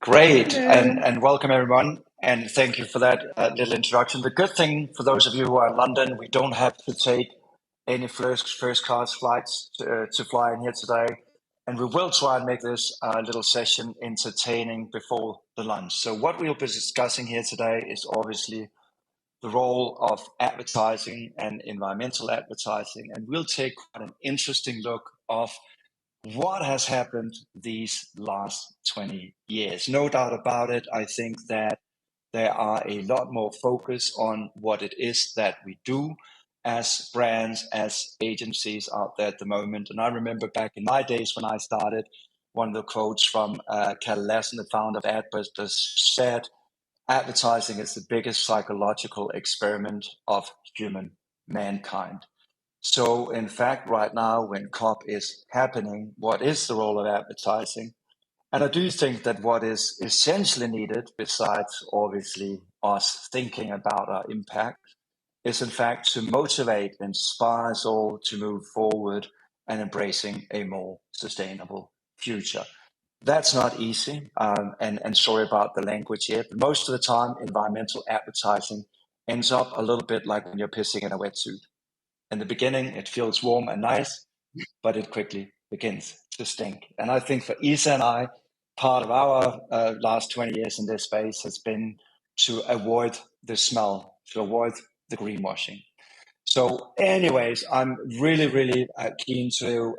Great, and welcome everyone, and thank you for that little introduction. The good thing for those of you who are in London, we don't have to take any first class flights to fly in here today, and we will try and make this little session entertaining before the lunch. So what we'll be discussing here today is obviously the role of advertising and environmental advertising, and we'll take quite an interesting look of what has happened these last 20 years. No doubt about it. I think that there are a lot more focus on what it is that we do as brands, as agencies out there at the moment. And I remember back in my days when I started, one of the quotes from Cal Lassen, the founder of AdNetZero, said, advertising is the biggest psychological experiment of human mankind. So in fact, right now, when COP is happening, what is the role of advertising? And I do think that what is essentially needed, besides obviously us thinking about our impact, is in fact to motivate, inspire us all to move forward and embracing a more sustainable future. That's not easy, and sorry about the language here, but most of the time, environmental advertising ends up a little bit like when you're pissing in a wetsuit. In the beginning, it feels warm and nice, but it quickly begins to stink. And I think for Isa and I, part of our last 20 years in this space has been to avoid the smell, to avoid the greenwashing. So anyways, I'm really keen to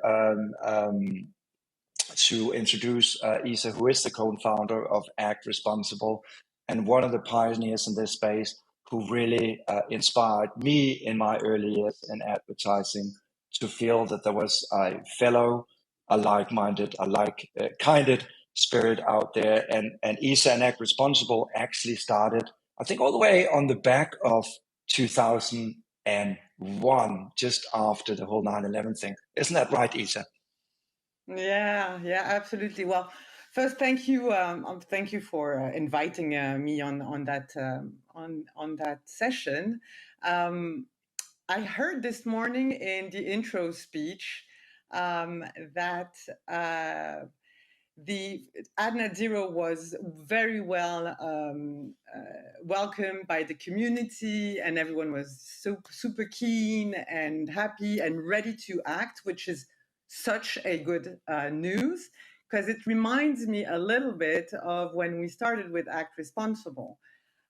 introduce Isa, who is the co-founder of Act Responsible and one of the pioneers in this space who really inspired me in my early years in advertising to feel that there was a fellow, a like-minded, a like-kinded spirit out there. And Isa and Act Responsible actually started, I think, all the way on the back of 2001, just after the whole 9/11 thing. Isn't that right, Isa? Yeah, absolutely. Well, first, thank you for inviting me on that session. I heard this morning in the intro speech that the AdNetZero was very well welcomed by the community, and everyone was super keen and happy and ready to act, which is such a good news, because it reminds me a little bit of when we started with Act Responsible.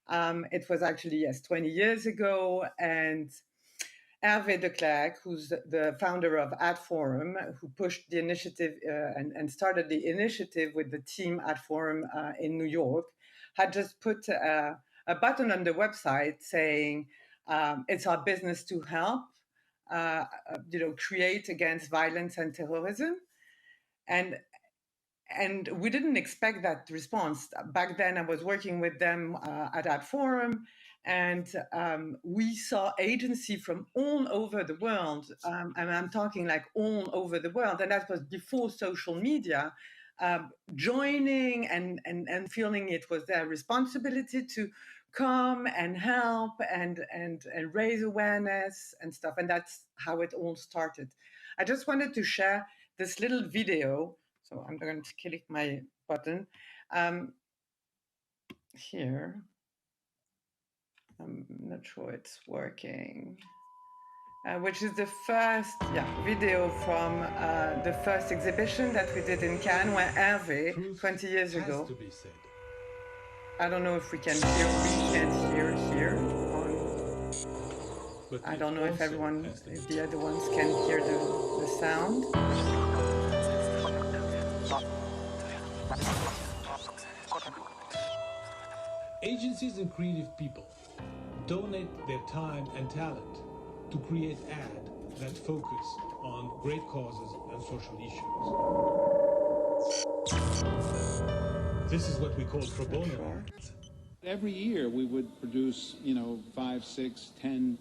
It was actually, 20 years ago, and Hervé de Klerk, who's the founder of AdForum, who pushed the initiative and started the initiative with the team AdForum in New York, had just put a button on the website saying, it's our business to help, create against violence and terrorism. And we didn't expect that response. Back then, I was working with them at AdForum, and we saw agencies from all over the world, and I'm talking like all over the world, and that was before social media, joining and feeling it was their responsibility to come and help and raise awareness and stuff. And that's how it all started. I just wanted to share this little video. So I'm going to click my button here. I'm not sure it's working. Which is the first video from the first exhibition that we did in Cannes, where Hervé, 20 years ago. I don't know if we can hear. We can't hear here. I don't know if if the other ones can hear the sound. Agencies and creative people donate their time and talent to create ads that focus on great causes and social issues. This is what we call pro bono. Every year we would produce, 5, 6, 10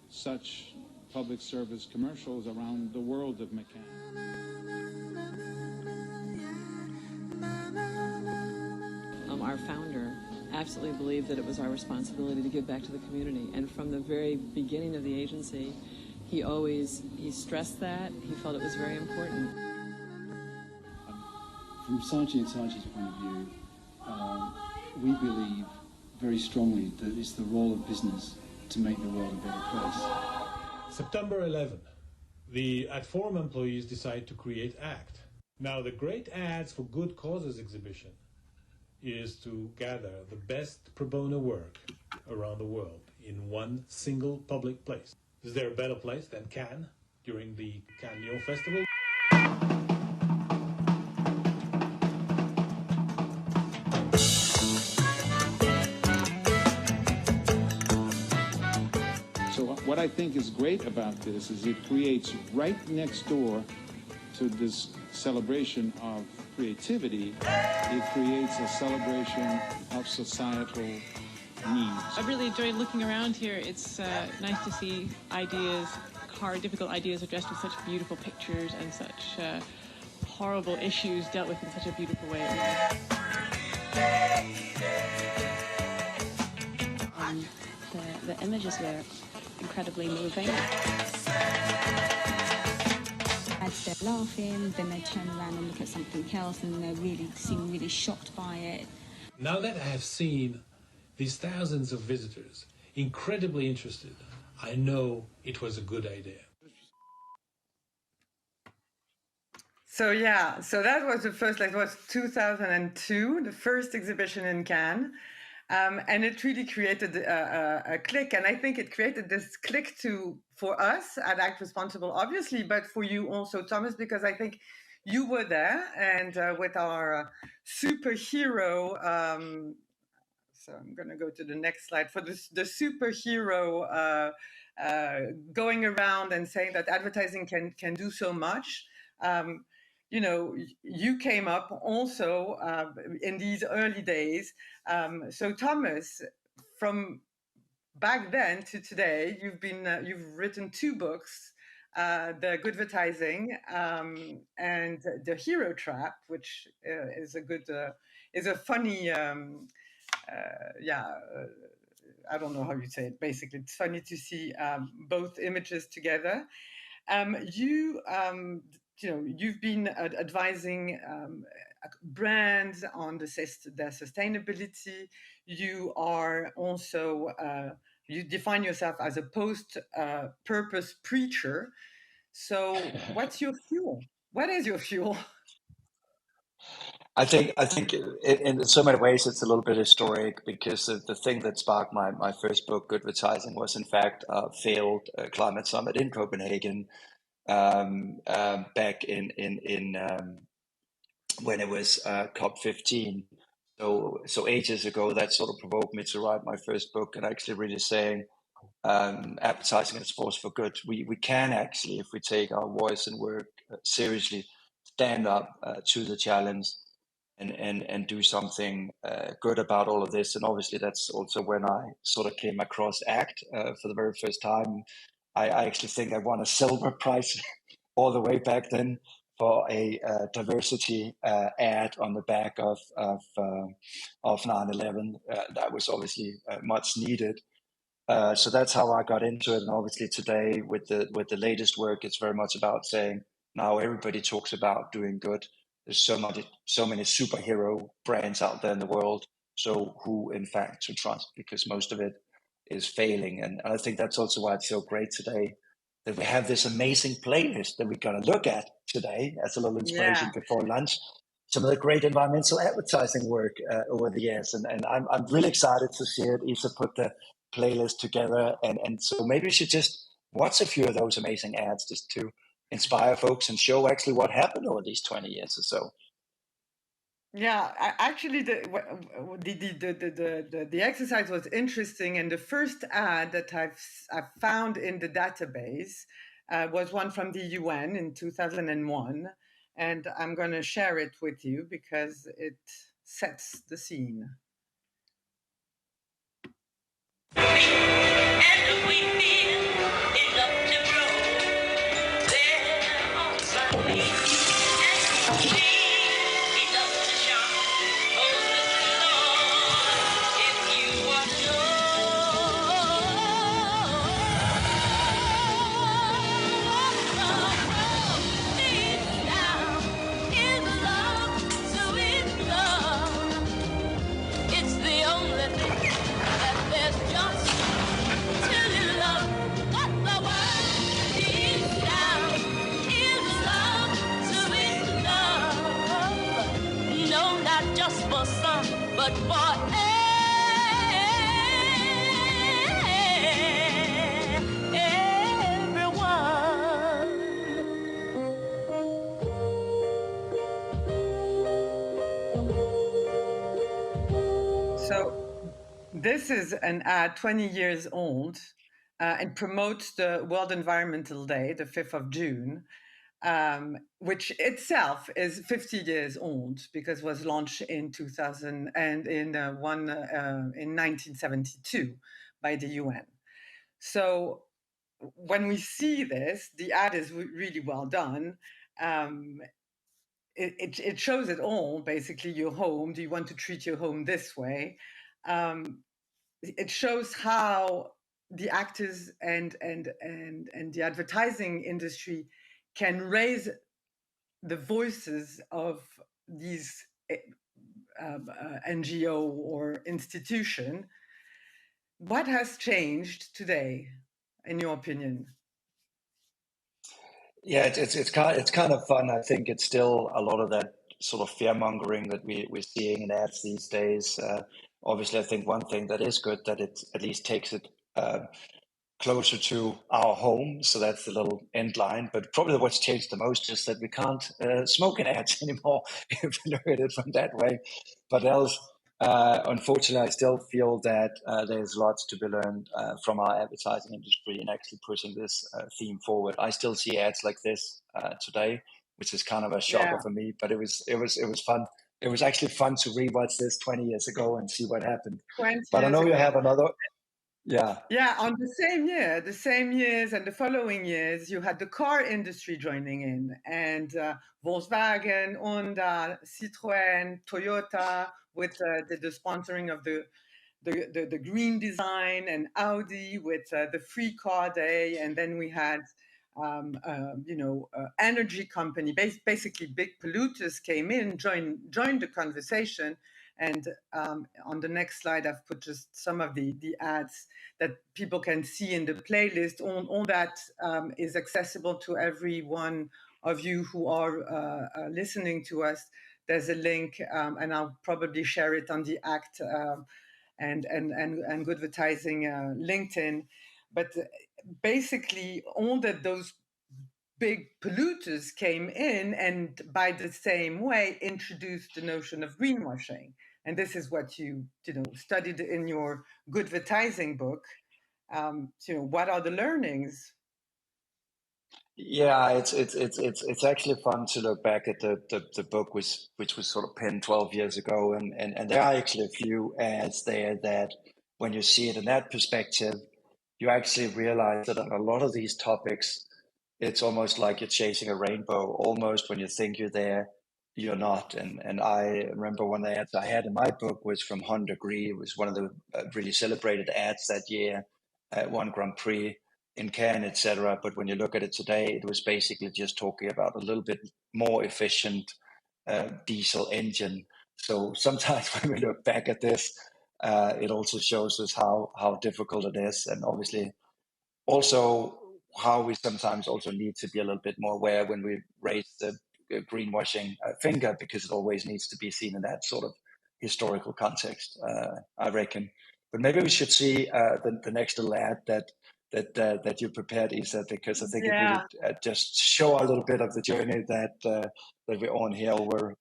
such public service commercials around the world of McCann. Our founder absolutely believed that it was our responsibility to give back to the community. And from the very beginning of the agency, he stressed that. He felt it was very important. From Saji and Saji's point of view, we believe very strongly that it's the role of business to make the world a better place. September 11, the Adforum employees decide to create ACT. Now, the Great Ads for Good Causes exhibition is to gather the best pro bono work around the world in one single public place. Is there a better place than Cannes during the Cannes Lion Festival? So what I think is great about this is it creates right next door to this celebration of creativity, it creates a celebration of societal needs. I've really enjoyed looking around here. It's nice to see ideas, hard, difficult ideas addressed with such beautiful pictures and such horrible issues dealt with in such a beautiful way. The images were incredibly moving. As they're laughing, then they turn around and look at something else and they seem really shocked by it. Now that I have seen these thousands of visitors incredibly interested, I know it was a good idea. So yeah, so that was the first, like it was 2002, the first exhibition in Cannes. And it really created a click. And I think it created this click for us at Act Responsible, obviously, but for you also, Thomas, because I think you were there and with our superhero, so I'm going to go to the next slide, for the superhero going around and saying that advertising can do so much. You know, you came up also in these early days. So Thomas, from back then to today, you've written 2 books, the Goodvertising and the Hero Trap, which is a funny, I don't know how you say it. Basically, it's funny to see both images together. You've been advising brands on their sustainability. You are also, you define yourself as a post-purpose preacher. So what's your fuel? What is your fuel? I think in so many ways it's a little bit historic, because the thing that sparked my first book, Goodvertising, was in fact a failed climate summit in Copenhagen back in when it was COP15. So ages ago, that sort of provoked me to write my first book, and actually really saying advertising is force for good. We can actually, if we take our voice and work seriously, stand up to the challenge and do something good about all of this. And obviously that's also when I sort of came across ACT for the very first time. I actually think I won a silver prize all the way back then for a diversity ad on the back of 9/11. That was obviously much needed. So that's how I got into it. And obviously today with the latest work, it's very much about saying now everybody talks about doing good. There's so many superhero brands out there in the world. So who in fact to trust, because most of it is failing. And I think that's also why it's so great today that we have this amazing playlist that we're going to look at today as a little inspiration before lunch. Some of the great environmental advertising work over the years. And I'm really excited to see it. Isa put the playlist together. And so maybe we should just watch a few of those amazing ads just to inspire folks and show actually what happened over these 20 years or so. Yeah, actually, the exercise was interesting, and the first ad that I've found in the database was one from the UN in 2001, and I'm going to share it with you because it sets the scene. So this is an ad 20 years old and promotes the World Environmental Day, the 5th of June, which itself is 50 years old because it was launched in 2000 and in 1972 by the UN. So when we see this, the ad is really well done. It shows it all, basically, your home. Do you want to treat your home this way? It shows how the actors and the advertising industry can raise the voices of these NGO or institution. What has changed today, in your opinion? Yeah, it's kind of fun. I think it's still a lot of that sort of fear mongering that we're seeing in ads these days. Obviously, I think one thing that is good that it at least takes it closer to our home. So that's the little end line. But probably what's changed the most is that we can't smoke in ads anymore, if you look at it from that way. But else, unfortunately, I still feel that there's lots to be learned from our advertising industry in actually pushing this theme forward. I still see ads like this today, which is kind of a shocker for me. But it was fun. It was actually fun to rewatch this 20 years ago and see what happened. 20 but I know years you ago. have another. Yeah. Yeah, on the same years and the following years, you had the car industry joining in, and Volkswagen, Honda, Citroën, Toyota, with the sponsoring of the green design, and Audi with the free car day, and then we had energy company, basically big polluters came in, joined the conversation. And on the next slide, I've put just some of the ads that people can see in the playlist. All that is accessible to every one of you who are listening to us. There's a link, and I'll probably share it on the ACT and Goodvertising LinkedIn. But basically, all that those big polluters came in, and by the same way introduced the notion of greenwashing. And this is what you studied in your Goodvertising book. What are the learnings? Yeah, it's actually fun to look back at the book, which was sort of penned 12 years ago, and there are actually a few ads there that when you see it in that perspective, you actually realize that on a lot of these topics, it's almost like you're chasing a rainbow. Almost when you think you're there, you're not. And I remember one of the ads I had in my book was from Honda Degree. It was one of the really celebrated ads that year at one Grand Prix in Cannes, etc. But when you look at it today, it was basically just talking about a little bit more efficient diesel engine. So sometimes when we look back at this, it also shows us how difficult it is, and obviously also how we sometimes also need to be a little bit more aware when we raise the greenwashing finger, because it always needs to be seen in that sort of historical context, I reckon. But maybe we should see the next little ad that you prepared, Isa, because I think it really just show a little bit of the journey that we're on here over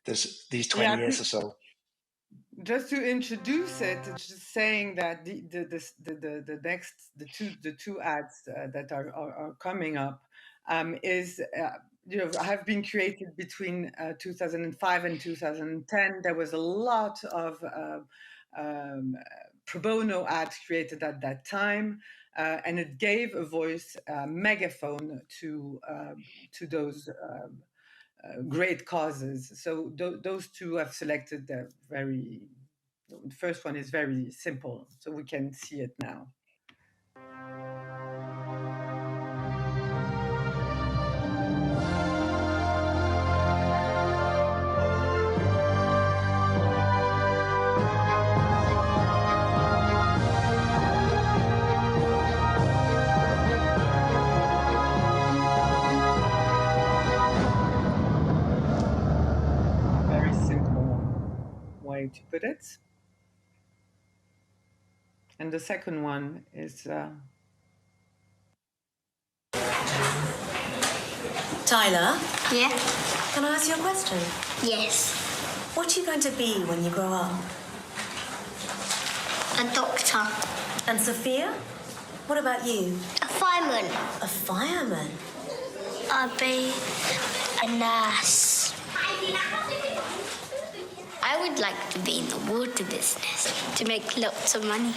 these 20 years or so. Just to introduce it, it's just saying that the two ads that are coming up have been created between 2005 and 2010. There was a lot of pro bono ads created at that time, and it gave a voice, megaphone to those great causes. So those two have selected the first one is very simple, so we can see it now. Way to put it. And the second one is Tyler? Yeah? Can I ask you a question? Yes. What are you going to be when you grow up? A doctor. And Sophia? What about you? A fireman. A fireman? I'd be a nurse. I would like to be in the water business to make lots of money.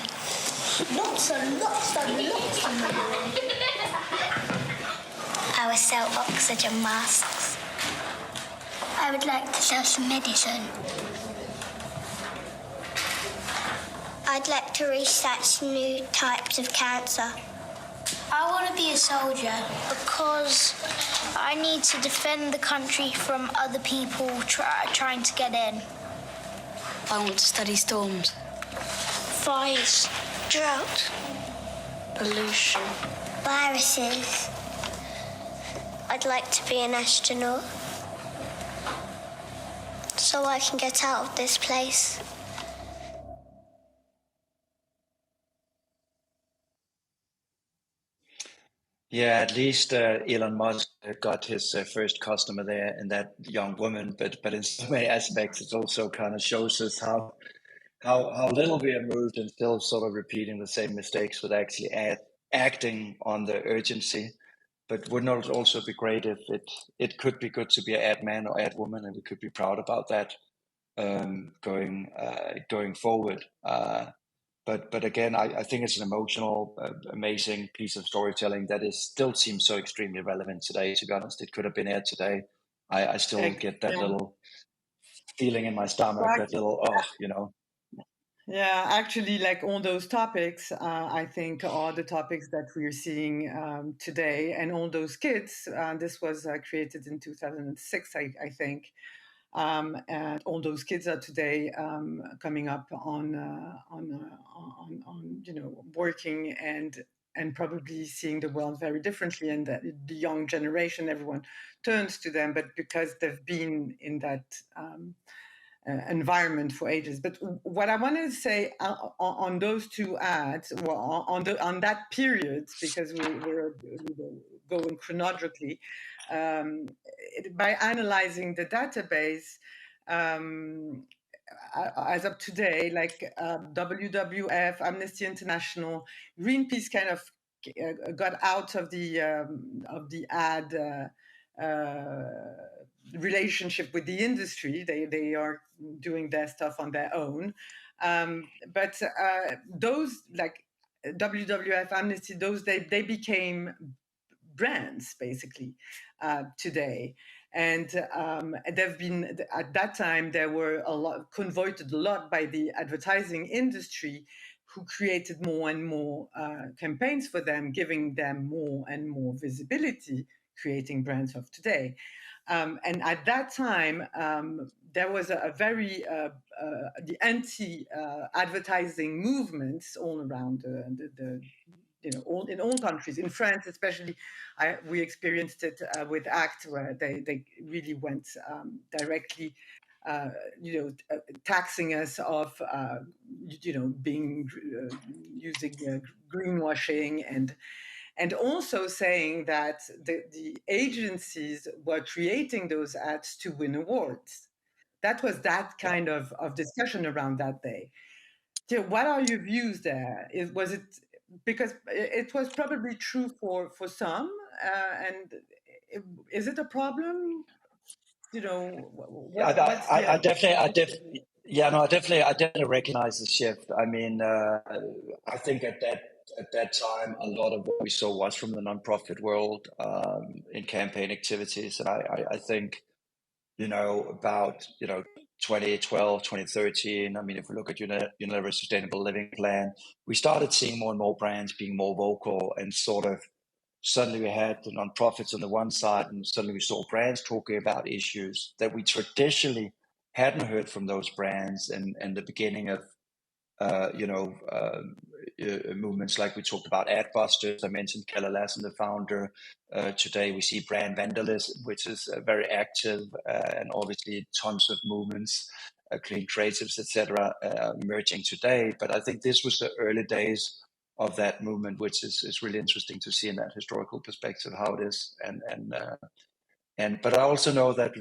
Lots and lots and lots of money. I would sell oxygen masks. I would like to sell some medicine. I'd like to research new types of cancer. I want to be a soldier because I need to defend the country from other people trying to get in. I want to study storms. Fires, drought, Pollution. viruses. I'd like to be an astronaut so I can get out of this place. Yeah, at least Elon Musk got his first customer there in that young woman. But in so many aspects, it also kind of shows us how little we have moved and still sort of repeating the same mistakes with actually acting on the urgency. But wouldn't it also be great if it could be good to be an ad man or ad woman, and we could be proud about that going forward. But again, I think it's an emotional, amazing piece of storytelling that still seems so extremely relevant today. To be honest, it could have been aired today. I still get that little feeling in my stomach, that little Yeah, actually, like all those topics, I think are the topics that we're seeing today. And all those kids, this was created in 2006, I think. And all those kids are today coming up on working and probably seeing the world very differently. And that the young generation, everyone turns to them, but because they've been in that environment for ages. But what I wanted to say on those two ads, well, on that period, because we're going chronologically, by analyzing the database, as of today, like WWF, Amnesty International, Greenpeace kind of got out of the ad relationship with the industry. They are doing their stuff on their own. But those like WWF, Amnesty, those they became brands basically today. And they've been, at that time, they were convoited a lot by the advertising industry, who created more and more campaigns for them, giving them more and more visibility, creating brands of today. And at that time, there was a very the anti-advertising movements all around in all countries. In France, especially, we experienced it with ACT, where they really went directly, taxing us of, being using greenwashing and also saying that the agencies were creating those ads to win awards. That was that kind of discussion around that day. So what are your views there? Was it, because it was probably true for some, and is it a problem? I definitely recognize the shift. I mean, I think at that time, a lot of what we saw was from the nonprofit world in campaign activities, and I think about 2012, 2013. I mean, if we look at Unilever's Sustainable Living Plan, we started seeing more and more brands being more vocal, and sort of suddenly we had the nonprofits on the one side, and suddenly we saw brands talking about issues that we traditionally hadn't heard from those brands, and the beginning of movements like we talked about Adbusters. I mentioned Keller Lassen, the founder. Today we see brand vandalism, which is very active, and obviously tons of movements, clean creatives, etc., emerging today. But I think this was the early days of that movement, which is really interesting to see in that historical perspective how it is. But I also know that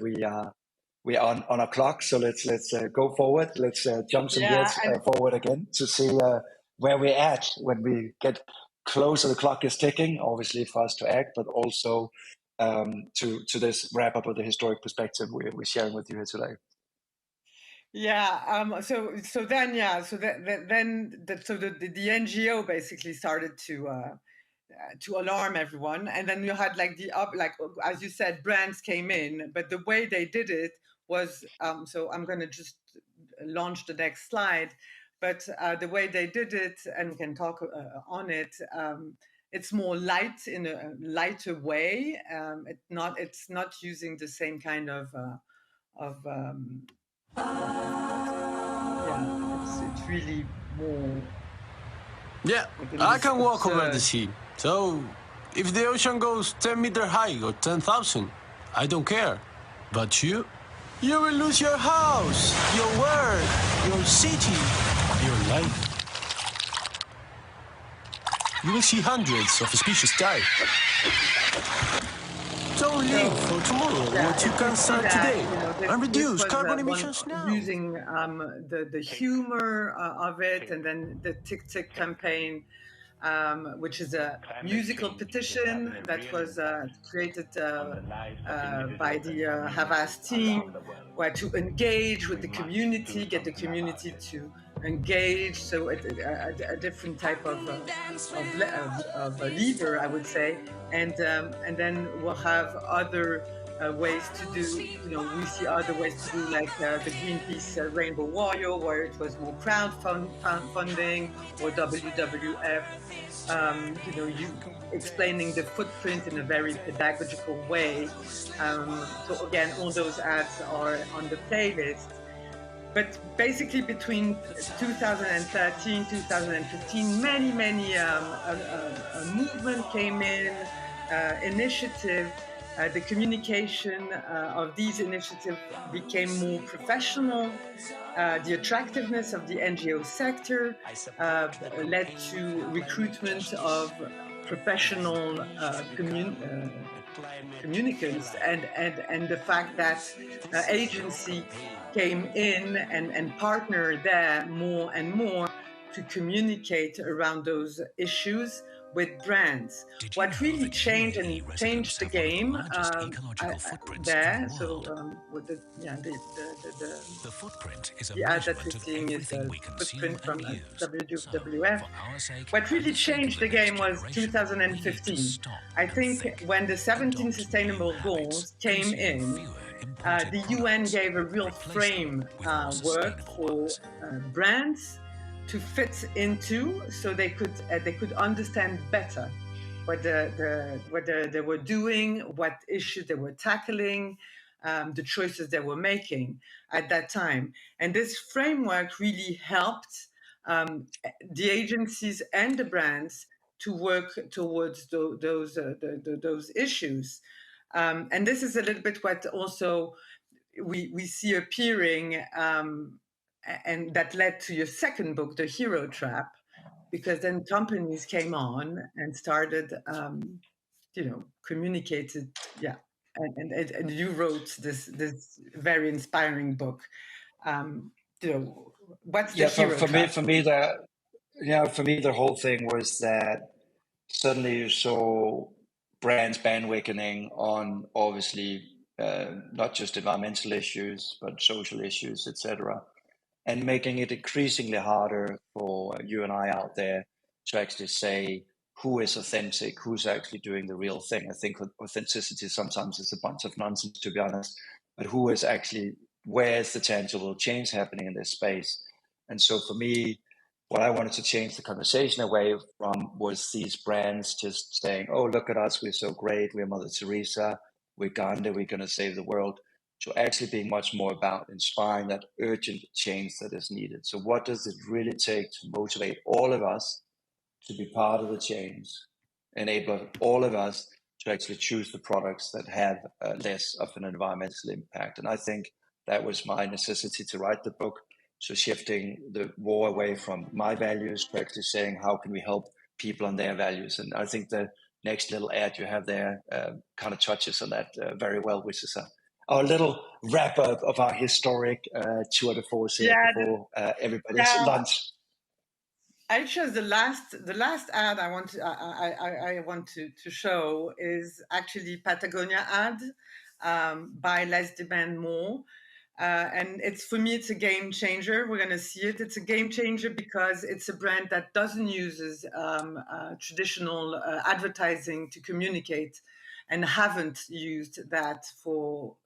we're on a clock, so let's go forward. Let's jump some years forward again to see where we're at when we get closer. The clock is ticking, obviously, for us to act, but also to this wrap up of the historic perspective we're sharing with you here today. Yeah. So then the NGO basically started to alarm everyone, and then you had like as you said, brands came in, but the way they did it was so I'm going to just launch the next slide, but the way they did it, and we can talk on it. It's more light, in a lighter way. It's not using the same kind of it's really more. Yeah, I can walk over the sea. So, if the ocean goes 10 meters high or 10,000, I don't care. But you will lose your house, your work, your city, your life. You will see hundreds of species die. Don't leave for tomorrow what you can start today and reduce carbon emissions now. Using the humor of it, and then the Tick Tick campaign, which is a musical petition that was created by the Havas team, where to engage with the community, get the community to engage. So a different type of a lever, I would say, and then we'll have other ways to do. We see other ways to do, like the Greenpeace Rainbow Warrior, where it was more crowdfunding, or WWF. You explaining the footprint in a very pedagogical way. So again, all those ads are on the playlist. But basically, between 2013, 2015, many a movement came in, initiative. The communication of these initiatives became more professional. The attractiveness of the NGO sector led to recruitment of professional communicants, and the fact that agency came in and partnered there more and more to communicate around those issues with brands. What really changed the game there. So with the footprint is the ad that we're seeing is the footprint from WWF. What really changed the game was 2015. I think when the 17 Sustainable Goals came in, the UN gave a real framework for brands to fit into, so they could understand better what they were doing, what issues they were tackling, the choices they were making at that time. And this framework really helped the agencies and the brands to work towards those issues. And this is a little bit what also we see appearing, and that led to your second book, The Hero Trap, because then companies came on and started, communicated, and you wrote this very inspiring book. What's the Hero Trap? For me, the whole thing was that suddenly you saw brands bandwagoning on, obviously, not just environmental issues, but social issues, etc., and making it increasingly harder for you and I out there to actually say who is authentic, who's actually doing the real thing. I think authenticity sometimes is a bunch of nonsense, to be honest, but who is actually, where's the tangible change happening in this space? And so for me, what I wanted to change the conversation away from was these brands just saying, oh, look at us, we're so great, we're Mother Teresa, we're Gandhi, we're going to save the world. So actually being much more about inspiring that urgent change that is needed. So what does it really take to motivate all of us to be part of the change, enable all of us to actually choose the products that have less of an environmental impact? And I think that was my necessity to write the book. So shifting the war away from my values to actually saying, how can we help people on their values? And I think the next little ad you have there kind of touches on that very well, which is our little wrap up of our historic tour de force here before everybody's lunch. I chose the last ad I want to show is actually Patagonia ad by Less Demand More. And for me, it's a game changer. We're going to see it. It's a game changer because it's a brand that doesn't use traditional advertising to communicate and haven't used that for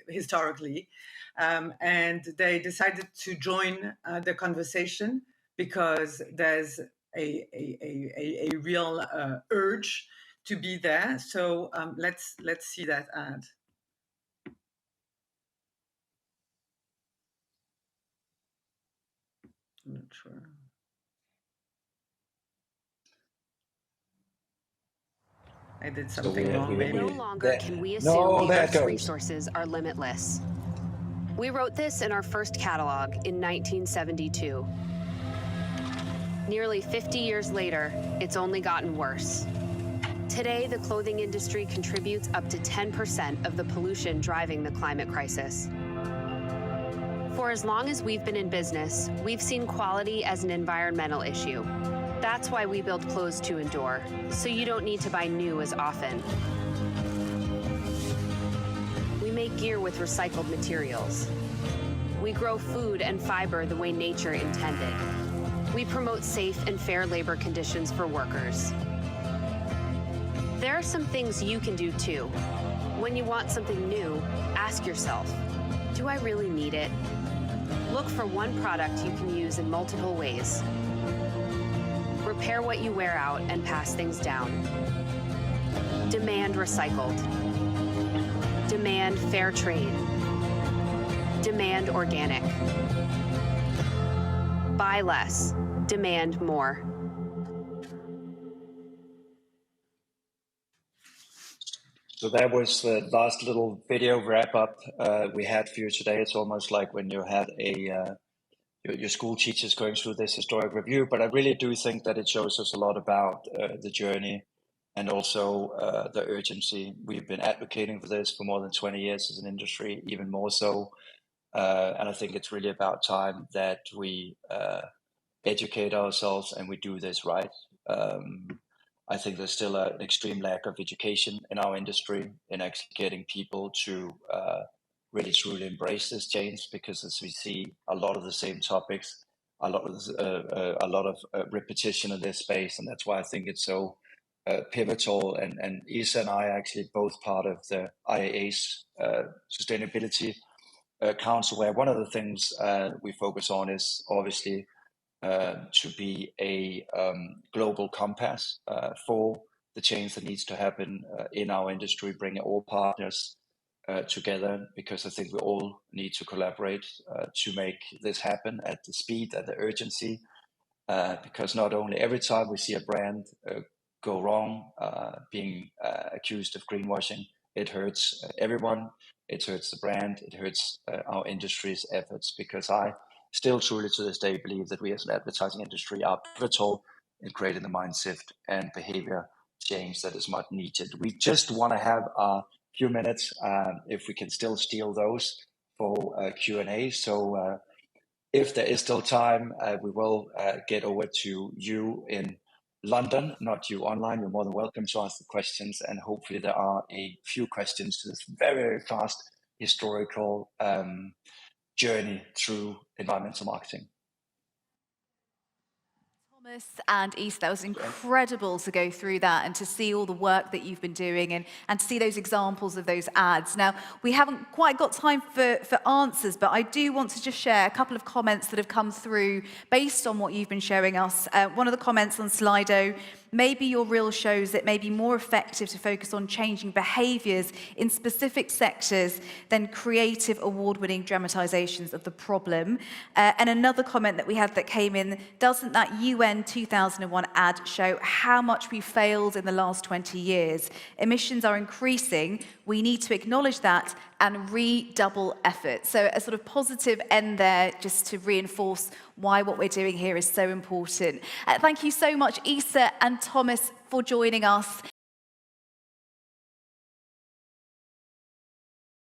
historically. And they decided to join the conversation because there's a real urge to be there. So let's see that ad. I'm not sure. I did something wrong, maybe. No longer can we assume the Earth's resources are limitless. We wrote this in our first catalog in 1972. Nearly 50 years later, it's only gotten worse. Today, the clothing industry contributes up to 10% of the pollution driving the climate crisis. For as long as we've been in business, we've seen quality as an environmental issue. That's why we build clothes to endure, so you don't need to buy new as often. We make gear with recycled materials. We grow food and fiber the way nature intended. We promote safe and fair labor conditions for workers. There are some things you can do too. When you want something new, ask yourself, do I really need it? Look for one product you can use in multiple ways. Repair what you wear out and pass things down. Demand recycled. Demand fair trade. Demand organic. Buy less. Demand more. So that was the last little video wrap up we had for you today. It's almost like when you had your school teachers going through this historic review, but I really do think that it shows us a lot about the journey and also the urgency. We've been advocating for this for more than 20 years as an industry, even more so. And I think it's really about time that we educate ourselves and we do this right. I think there's still an extreme lack of education in our industry in actually getting people to really truly embrace this change, because as we see a lot of the same topics, a lot of repetition in this space, and that's why I think it's so pivotal. And Isa and I are actually both part of the IAA's Sustainability Council, where one of the things we focus on is obviously to be a global compass for the change that needs to happen in our industry, bringing all partners together, because I think we all need to collaborate to make this happen at the speed and the urgency, because not only every time we see a brand go wrong, being accused of greenwashing, it hurts everyone. It hurts the brand. It hurts our industry's efforts, because I still truly to this day believe that we as an advertising industry are pivotal in creating the mindset and behavior change that is much needed. We just want to have a few minutes, if we can still steal those for Q&A. So if there is still time, we will get over to you in London, not you online. You're more than welcome to ask the questions, and hopefully there are a few questions to this very, very fast historical journey through environmental marketing. Thomas and Isa, that was incredible to go through that and to see all the work that you've been doing and to see those examples of those ads. Now, we haven't quite got time for answers, but I do want to just share a couple of comments that have come through based on what you've been showing us. One of the comments on Slido, maybe your reel shows it may be more effective to focus on changing behaviours in specific sectors than creative award-winning dramatisations of the problem. And another comment that we had that came in, doesn't that UN 2001 ad show how much we failed in the last 20 years? Emissions are increasing. We need to acknowledge that and redouble effort. So a sort of positive end there, just to reinforce why what we're doing here is so important. Thank you so much, Isa and Thomas, for joining us.